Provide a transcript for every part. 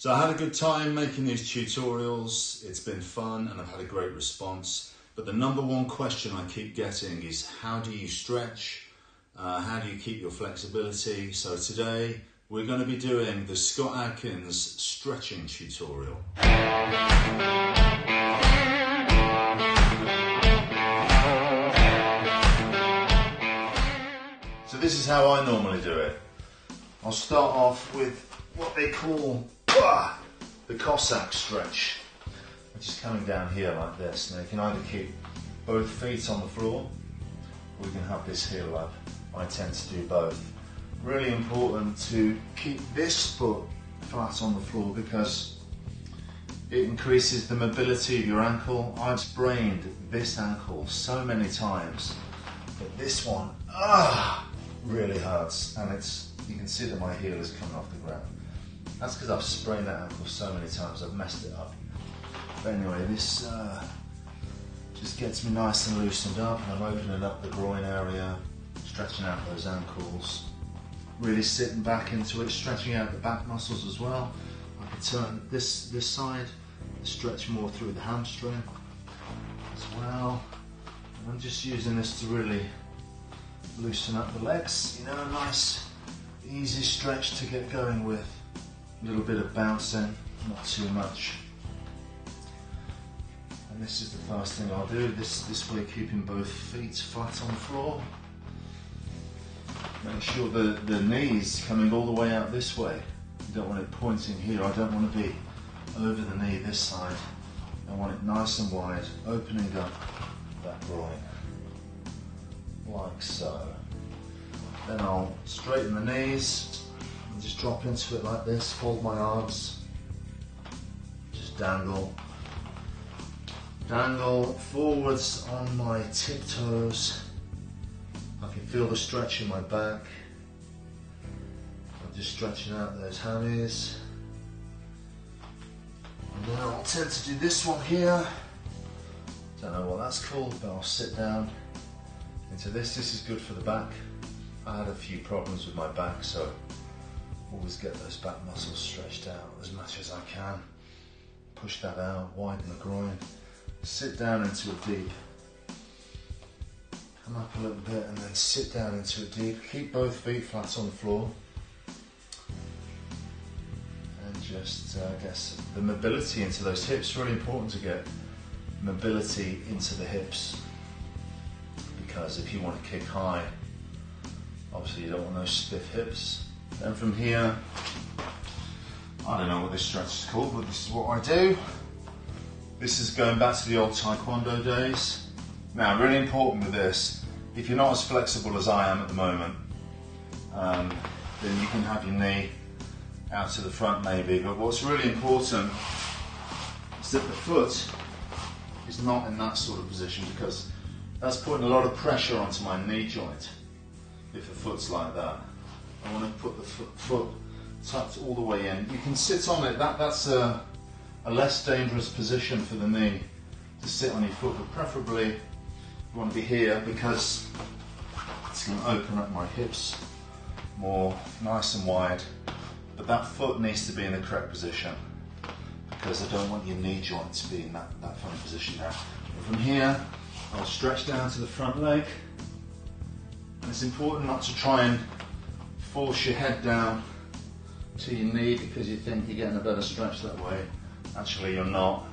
So I had a good time making these tutorials. It's been fun and I've had a great response. But the number one question I keep getting is how do you stretch? How do you keep your flexibility? So today we're going to be doing the Scott Adkins stretching tutorial. So this is how I normally do it. I'll start off with what they call the Cossack stretch, which is coming down here like this. Now you can either keep both feet on the floor or you can have this heel up. I tend to do both. Really important to keep this foot flat on the floor because it increases the mobility of your ankle. I've sprained this ankle so many times, but this one really hurts, and you can see that my heel is coming off the ground. That's because I've sprained that ankle so many times, I've messed it up. But anyway, this just gets me nice and loosened up, and I'm opening up the groin area, stretching out those ankles, really sitting back into it, stretching out the back muscles as well. I can turn this side, stretch more through the hamstring as well. And I'm just using this to really loosen up the legs, you know, a nice easy stretch to get going with. A little bit of bouncing, not too much. And this is the first thing I'll do, this way keeping both feet flat on the floor. Make sure the knees coming all the way out this way. You don't want it pointing here, I don't want to be over the knee this side. I want it nice and wide, opening up that groin, like so. Then I'll straighten the knees, and just drop into it like this, fold my arms, just dangle forwards on my tiptoes. I can feel the stretch in my back. I'm just stretching out those hammies. And then I'll tend to do this one here. Don't know what that's called, but I'll sit down into this. This is good for the back. I had a few problems with my back, so always get those back muscles stretched out as much as I can. Push that out, widen the groin. Sit down into it deep. Come up a little bit and then sit down into it deep. Keep both feet flat on the floor. And just get the mobility into those hips. Really important to get mobility into the hips, because if you want to kick high, obviously you don't want those stiff hips. Then from here, I don't know what this stretch is called, but this is what I do. This is going back to the old Taekwondo days. Now, really important with this, if you're not as flexible as I am at the moment, then you can have your knee out to the front maybe, but what's really important is that the foot is not in that sort of position, because that's putting a lot of pressure onto my knee joint if the foot's like that. I want to put the foot tucked all the way in. You can sit on it, that's a less dangerous position for the knee, to sit on your foot, but preferably you want to be here because it's going to open up my hips more, nice and wide. But that foot needs to be in the correct position, because I don't want your knee joint to be in that funny position now. But from here, I'll stretch down to the front leg. And it's important not to try and force your head down to your knee because you think you're getting a better stretch that way. Actually, you're not.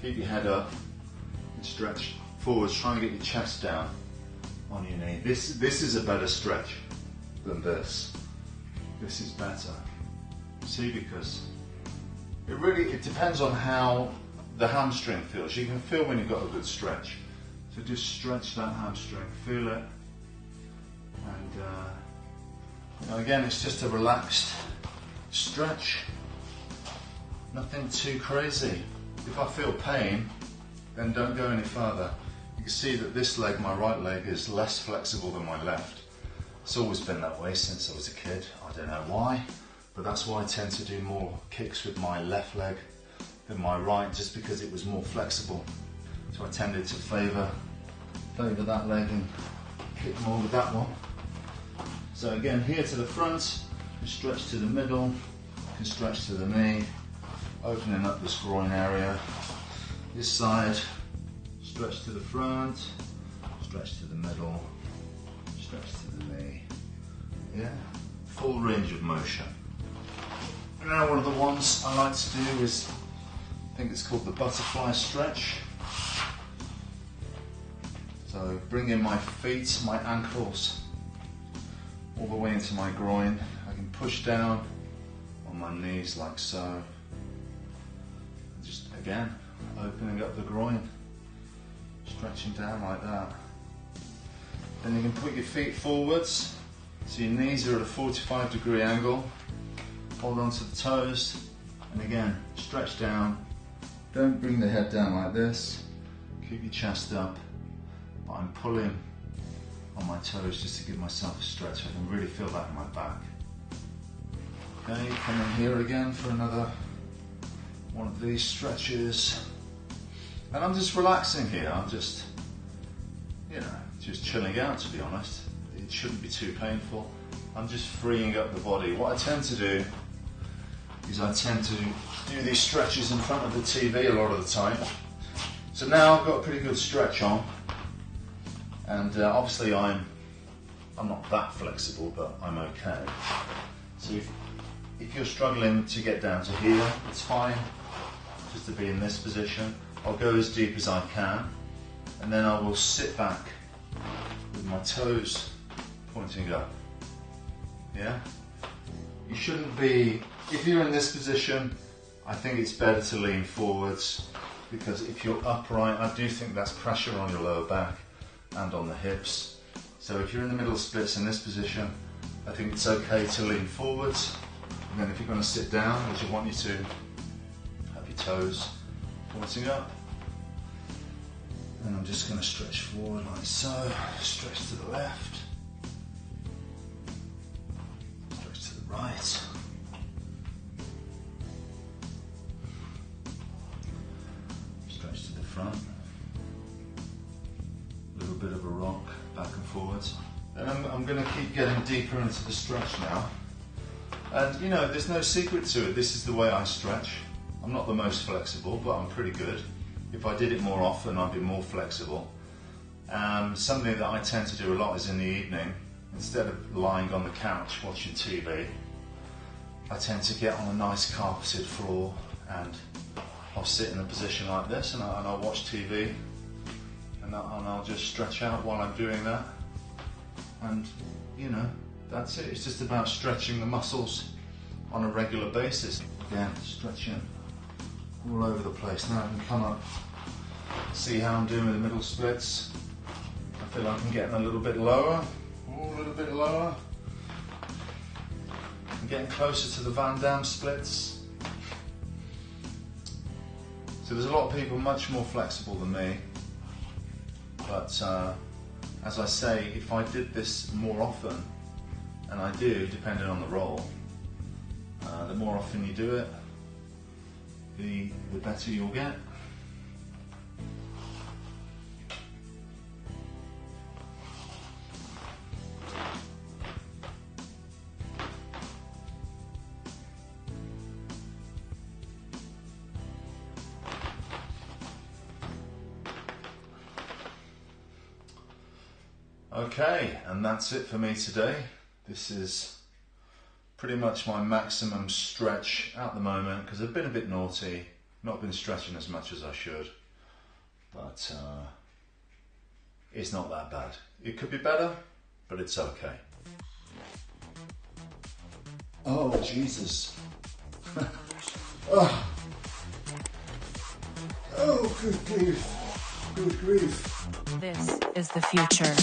Keep your head up and stretch forwards. Try and get your chest down on your knee. This is a better stretch than this. This is better. See, because it depends on how the hamstring feels. You can feel when you've got a good stretch. So just stretch that hamstring, feel it. And again, it's just a relaxed stretch. Nothing too crazy. If I feel pain, then don't go any further. You can see that this leg, my right leg, is less flexible than my left. It's always been that way since I was a kid. I don't know why, but that's why I tend to do more kicks with my left leg than my right, just because it was more flexible. So I tended to favour that leg and kick more with that one. So again, here to the front, stretch to the middle, can stretch to the knee, opening up this groin area. This side, stretch to the front, stretch to the middle, stretch to the knee. Yeah, full range of motion. Now one of the ones I like to do is, I think it's called the butterfly stretch. So bring in my feet, my ankles, all the way into my groin. I can push down on my knees like so. Just again, opening up the groin, stretching down like that. Then you can put your feet forwards, so your knees are at a 45-degree angle. Hold on to the toes, and again, stretch down. Don't bring the head down like this. Keep your chest up. But I'm pulling on my toes just to give myself a stretch. I can really feel that in my back. Okay, come in here again for another one of these stretches. And I'm just relaxing here. I'm just, just chilling out, to be honest. It shouldn't be too painful. I'm just freeing up the body. What I tend to do is I tend to do these stretches in front of the TV a lot of the time. So now I've got a pretty good stretch on. And obviously I'm not that flexible, but I'm okay. So if you're struggling to get down to here, it's fine just to be in this position. I'll go as deep as I can, and then I will sit back with my toes pointing up. Yeah? You shouldn't be, if you're in this position, I think it's better to lean forwards, because if you're upright, I do think that's pressure on your lower back and on the hips. So if you're in the middle of splits in this position, I think it's okay to lean forwards. And then if you're going to sit down, which I want you to, have your toes pointing up. And I'm just going to stretch forward like so, stretch to the left, stretch to the right. Stretch to the front. A little bit of a rock, back and forwards. And I'm going to keep getting deeper into the stretch now. And there's no secret to it. This is the way I stretch. I'm not the most flexible, but I'm pretty good. If I did it more often, I'd be more flexible. Something that I tend to do a lot is in the evening, instead of lying on the couch watching TV, I tend to get on a nice carpeted floor, and I'll sit in a position like this, and I'll watch TV, and I'll just stretch out while I'm doing that. And that's it. It's just about stretching the muscles on a regular basis. Again, stretching all over the place. Now I can come up, see how I'm doing with the middle splits. I feel like I'm getting a little bit lower, a little bit lower. I'm getting closer to the Van Damme splits. So there's a lot of people much more flexible than me. But as I say, if I did this more often, and I do, depending on the role, the more often you do it, the better you'll get. Okay, and that's it for me today. This is pretty much my maximum stretch at the moment, because I've been a bit naughty, not been stretching as much as I should, but it's not that bad. It could be better, but it's okay. Oh, Jesus. Oh, good grief. Good grief. This is the future.